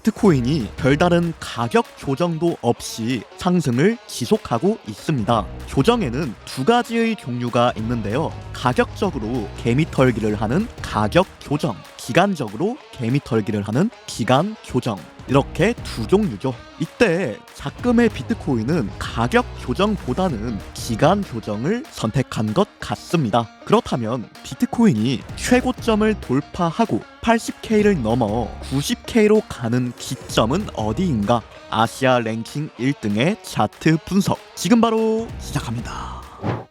비트코인이 별다른 가격 조정도 없이 상승을 지속하고 있습니다. 조정에는 두 가지의 종류가 있는데요. 가격적으로 개미털기를 하는 가격 조정, 기간적으로 개미털기를 하는 기간 조정, 이렇게 두 종류죠. 이때 작금의 비트코인은 가격 조정보다는 기간 조정을 선택한 것 같습니다. 그렇다면 비트코인이 최고점을 돌파하고 80K를 넘어 90K로 가는 기점은 어디인가? 아시아 랭킹 1등의 차트 분석 지금 바로 시작합니다.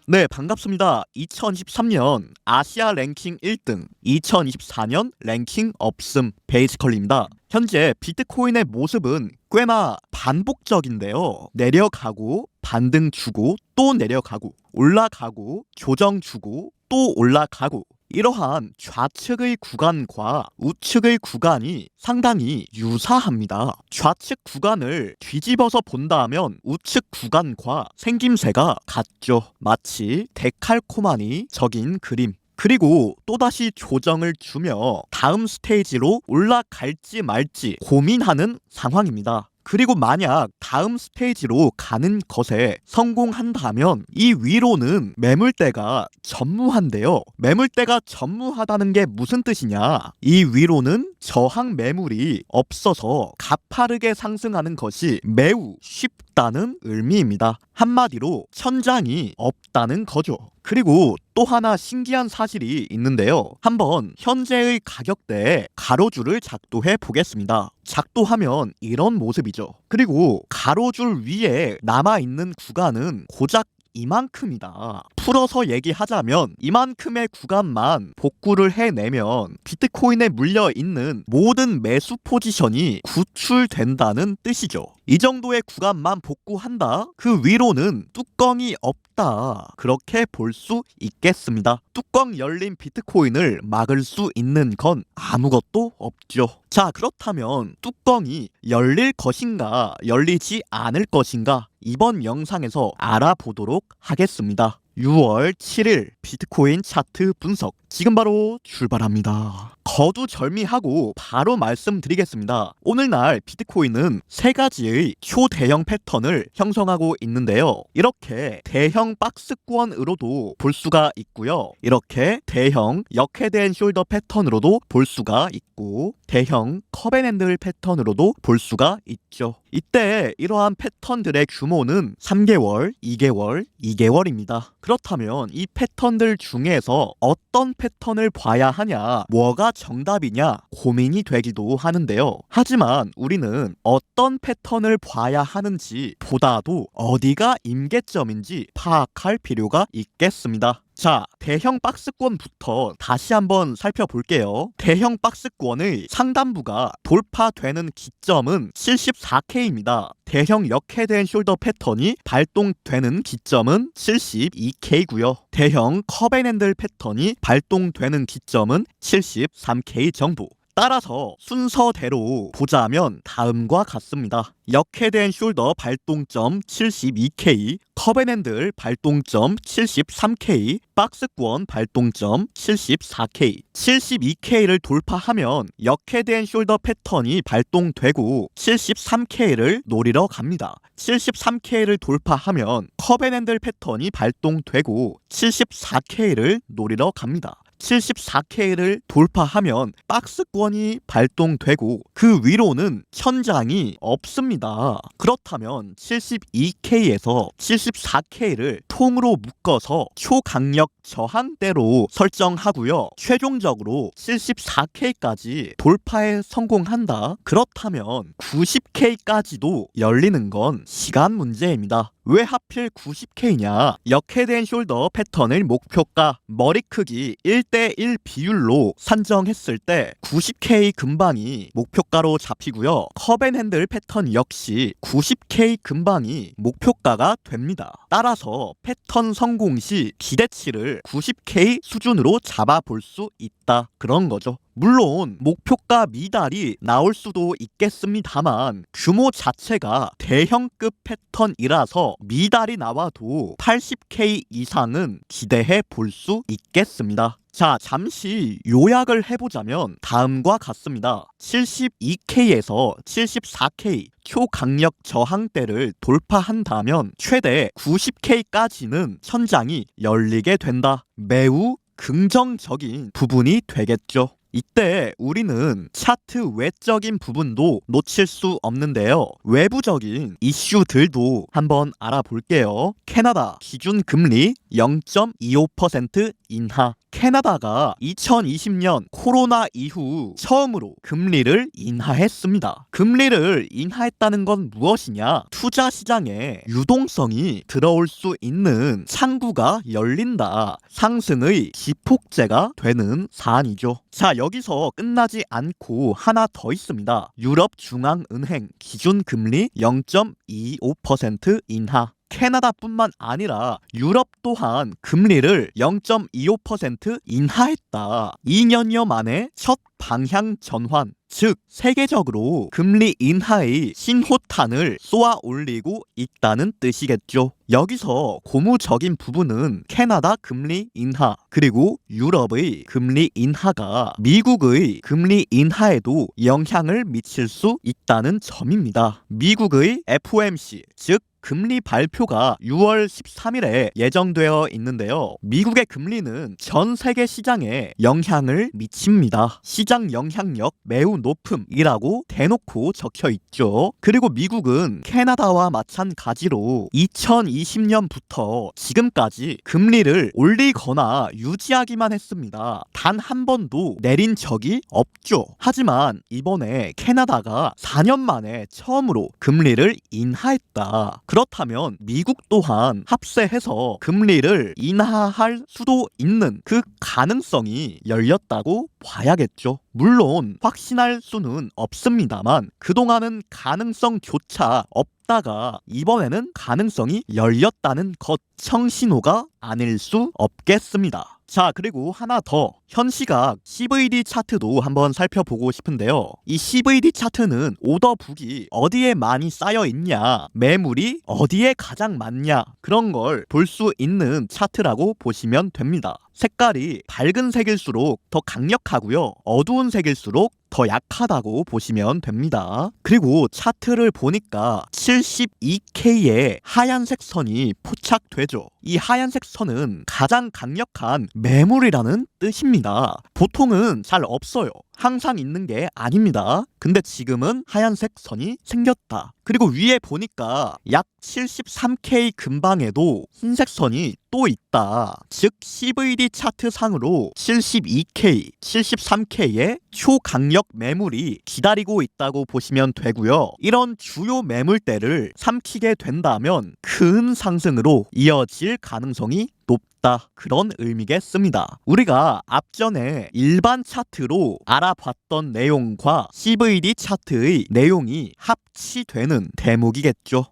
네, 반갑습니다. 2023년 아시아 랭킹 1등, 2024년 랭킹 없음 베이지컬리입니다. 현재 비트코인의 모습은 꽤나 반복적인데요. 내려가고 반등 주고 또 내려가고 올라가고 조정 주고 또 올라가고, 이러한 좌측의 구간과 우측의 구간이 상당히 유사합니다. 좌측 구간을 뒤집어서 본다면 우측 구간과 생김새가 같죠. 마치 데칼코마니 적인 그림. 그리고 또다시 조정을 주며 다음 스테이지로 올라갈지 말지 고민하는 상황입니다. 그리고 만약 다음 스테이지로 가는 것에 성공한다면 이 위로는 매물대가 전무한데요. 매물대가 전무하다는 게 무슨 뜻이냐? 이 위로는 저항 매물이 없어서 가파르게 상승하는 것이 매우 쉽다는 의미입니다. 한마디로 천장이 없다는 거죠. 그리고 또 하나 신기한 사실이 있는데요. 한번 현재의 가격대에 가로줄을 작도해 보겠습니다. 작도하면 이런 모습이죠. 그리고 가로줄 위에 남아있는 구간은 고작 이만큼이다. 풀어서 얘기하자면 이만큼의 구간만 복구를 해내면 비트코인에 물려있는 모든 매수 포지션이 구출된다는 뜻이죠. 이 정도의 구간만 복구한다? 그 위로는 뚜껑이 없다. 그렇게 볼 수 있겠습니다. 뚜껑 열린 비트코인을 막을 수 있는 건 아무것도 없죠. 자, 그렇다면 뚜껑이 열릴 것인가 열리지 않을 것인가, 이번 영상에서 알아보도록 하겠습니다. 6월 7일 비트코인 차트 분석 지금 바로 출발합니다. 거두절미하고 바로 말씀드리겠습니다. 오늘날 비트코인은 세 가지의 초대형 패턴을 형성하고 있는데요. 이렇게 대형 박스권으로도 볼 수가 있고요. 이렇게 대형 역헤드앤 숄더 패턴으로도 볼 수가 있고, 대형 컵앤핸들 패턴으로도 볼 수가 있죠. 이때 이러한 패턴들의 규모는 3개월, 2개월, 2개월입니다. 그렇다면 이 패턴들 중에서 어떤 패턴을 봐야 하냐, 뭐가 정답이냐 고민이 되기도 하는데요. 하지만 우리는 어떤 패턴을 봐야 하는지 보다도 어디가 임계점인지 파악할 필요가 있겠습니다. 자, 대형 박스권부터 다시 한번 살펴볼게요. 대형 박스권의 상단부가 돌파되는 기점은 74K입니다. 대형 역헤드앤 숄더 패턴이 발동되는 기점은 72K고요. 대형 컵앤핸들 패턴이 발동되는 기점은 73K 정도. 따라서 순서대로 보자면 다음과 같습니다. 역헤드앤 숄더 발동점 72K, 컵앤핸들 발동점 73K, 박스권 발동점 74K. 72K를 돌파하면 역헤드앤 숄더 패턴이 발동되고 73K를 노리러 갑니다. 73K를 돌파하면 컵앤핸들 패턴이 발동되고 74K를 노리러 갑니다. 74K를 돌파하면 박스권이 발동되고 그 위로는 천장이 없습니다. 그렇다면 72K에서 74K를 통으로 묶어서 초강력 저항대로 설정하고요. 최종적으로 74K까지 돌파에 성공한다. 그렇다면 90K까지도 열리는 건 시간 문제입니다. 왜 하필 90K냐? 역헤드앤 숄더 패턴의 목표가 머리 크기 1대1 비율로 산정했을 때 90K 근방이 목표가로 잡히고요. 컵앤핸들 패턴 역시 90K 근방이 목표가가 됩니다. 따라서 패턴 성공 시 기대치를 90K 수준으로 잡아볼 수 있다. 그런 거죠. 물론 목표가 미달이 나올 수도 있겠습니다만 규모 자체가 대형급 패턴이라서 미달이 나와도 80K 이상은 기대해 볼 수 있겠습니다. 자, 잠시 요약을 해보자면 다음과 같습니다. 72K에서 74K 초강력 저항대를 돌파한다면 최대 90K까지는 천장이 열리게 된다. 매우 긍정적인 부분이 되겠죠. 이때 우리는 차트 외적인 부분도 놓칠 수 없는데요. 외부적인 이슈들도 한번 알아볼게요. 캐나다 기준금리 0.25% 인하. 캐나다가 2020년 코로나 이후 처음으로 금리를 인하했습니다. 금리를 인하했다는 건 무엇이냐? 투자 시장에 유동성이 들어올 수 있는 창구가 열린다. 상승의 기폭제가 되는 사안이죠. 자, 여기서 끝나지 않고 하나 더 있습니다. 유럽중앙은행 기준금리 0.25% 인하. 캐나다뿐만 아니라 유럽 또한 금리를 0.25% 인하했다. 2년여 만에 첫 방향 전환, 즉 세계적으로 금리 인하의 신호탄을 쏘아 올리고 있다는 뜻이겠죠. 여기서 고무적인 부분은 캐나다 금리 인하 그리고 유럽의 금리 인하가 미국의 금리 인하에도 영향을 미칠 수 있다는 점입니다. 미국의 FOMC, 즉 금리 발표가 6월 13일에 예정되어 있는데요. 미국의 금리는 전 세계 시장에 영향을 미칩니다. 시장 영향력 매우 높음이라고 대놓고 적혀 있죠. 그리고 미국은 캐나다와 마찬가지로 2020년부터 지금까지 금리를 올리거나 유지하기만 했습니다. 단 한 번도 내린 적이 없죠. 하지만 이번에 캐나다가 4년 만에 처음으로 금리를 인하했다. 그렇다면 미국 또한 합세해서 금리를 인하할 수도 있는 그 가능성이 열렸다고 봐야겠죠. 물론 확신할 수는 없습니다만 그동안은 가능성조차 없다가 이번에는 가능성이 열렸다는 것 청신호가 아닐 수 없겠습니다. 자, 그리고 하나 더 현시각 CVD 차트도 한번 살펴보고 싶은데요. 이 CVD 차트는 오더북이 어디에 많이 쌓여 있냐, 매물이 어디에 가장 많냐 그런 걸 볼 수 있는 차트라고 보시면 됩니다. 색깔이 밝은 색일수록 더 강력하고요. 어두운 색일수록 더 약하다고 보시면 됩니다. 그리고 차트를 보니까 72K의 하얀색 선이 포착되죠. 이 하얀색 선은 가장 강력한 매물이라는 뜻입니다. 보통은 잘 없어요. 항상 있는 게 아닙니다. 근데 지금은 하얀색 선이 생겼다. 그리고 위에 보니까 약 73K 근방에도 흰색 선이 또 있다. 즉 CVD 차트 상으로 72K, 73K의 초강력 매물이 기다리고 있다고 보시면 되고요. 이런 주요 매물대를 삼키게 된다면 큰 상승으로 이어질 가능성이 높다. 그런 의미겠습니다. 우리가 앞전에 일반 차트로 알아봤던 내용과 CVD 차트의 내용이 합치되는 대목이겠죠.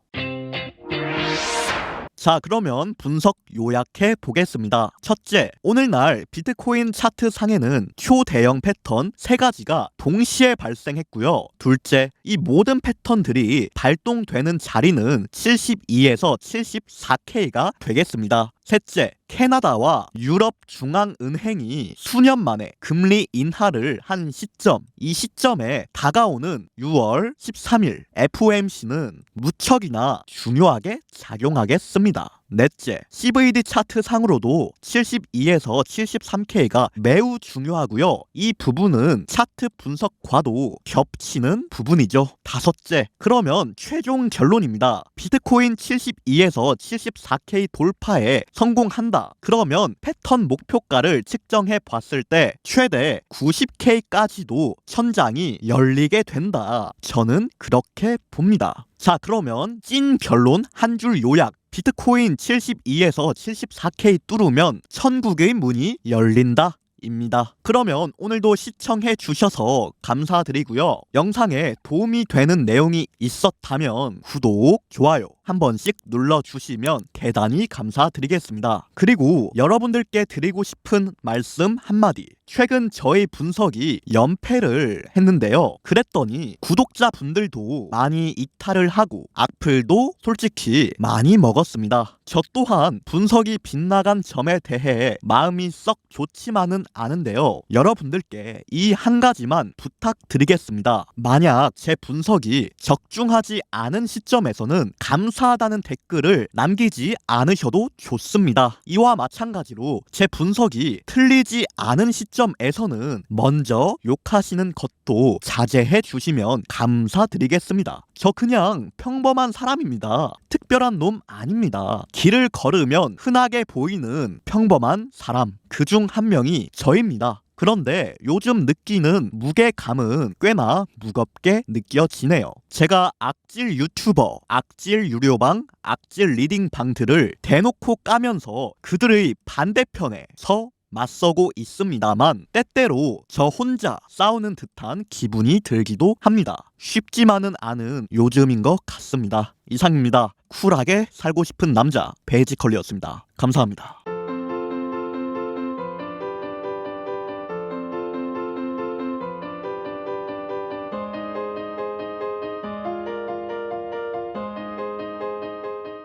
자, 그러면 분석 요약해 보겠습니다. 첫째, 오늘날 비트코인 차트 상에는 초대형 패턴 3가지가 동시에 발생했고요. 둘째, 이 모든 패턴들이 발동되는 자리는 72에서 74K가 되겠습니다. 셋째, 캐나다와 유럽 중앙은행이 수년 만에 금리 인하를 한 시점, 이 시점에 다가오는 6월 13일 FOMC는 무척이나 중요하게 작용하겠습니다. 넷째, CVD 차트 상으로도 72에서 73K가 매우 중요하고요. 이 부분은 차트 분석과도 겹치는 부분이죠. 다섯째, 그러면 최종 결론입니다. 비트코인 72에서 74K 돌파에 성공한다. 그러면 패턴 목표가를 측정해 봤을 때 최대 90K까지도 천장이 열리게 된다. 저는 그렇게 봅니다. 자, 그러면 찐 결론 한 줄 요약. 비트코인 72에서 74K 뚫으면 천국의 문이 열린다. 입니다. 그러면 오늘도 시청해 주셔서 감사드리고요. 영상에 도움이 되는 내용이 있었다면 구독, 좋아요 한 번씩 눌러주시면 대단히 감사드리겠습니다. 그리고 여러분들께 드리고 싶은 말씀 한마디. 최근 저의 분석이 연패를 했는데요. 그랬더니 구독자분들도 많이 이탈을 하고 악플도 솔직히 많이 먹었습니다. 저 또한 분석이 빗나간 점에 대해 마음이 썩 좋지만은 않은데요. 여러분들께 이 한 가지만 부탁드리겠습니다. 만약 제 분석이 적중하지 않은 시점에서는 감사하다는 댓글을 남기지 않으셔도 좋습니다. 이와 마찬가지로 제 분석이 틀리지 않은 시점에서는 먼저 욕하시는 것도 자제해 주시면 감사드리겠습니다. 저 그냥 평범한 사람입니다. 특별한 놈 아닙니다. 길을 걸으면 흔하게 보이는 평범한 사람, 그중 한 명이 저입니다. 그런데 요즘 느끼는 무게감은 꽤나 무겁게 느껴지네요. 제가 악질 유튜버, 악질 유료방, 악질 리딩방들을 대놓고 까면서 그들의 반대편에 서 맞서고 있습니다만 때때로 저 혼자 싸우는 듯한 기분이 들기도 합니다. 쉽지만은 않은 요즘인 것 같습니다. 이상입니다. 쿨하게 살고 싶은 남자 베이지컬리였습니다. 감사합니다.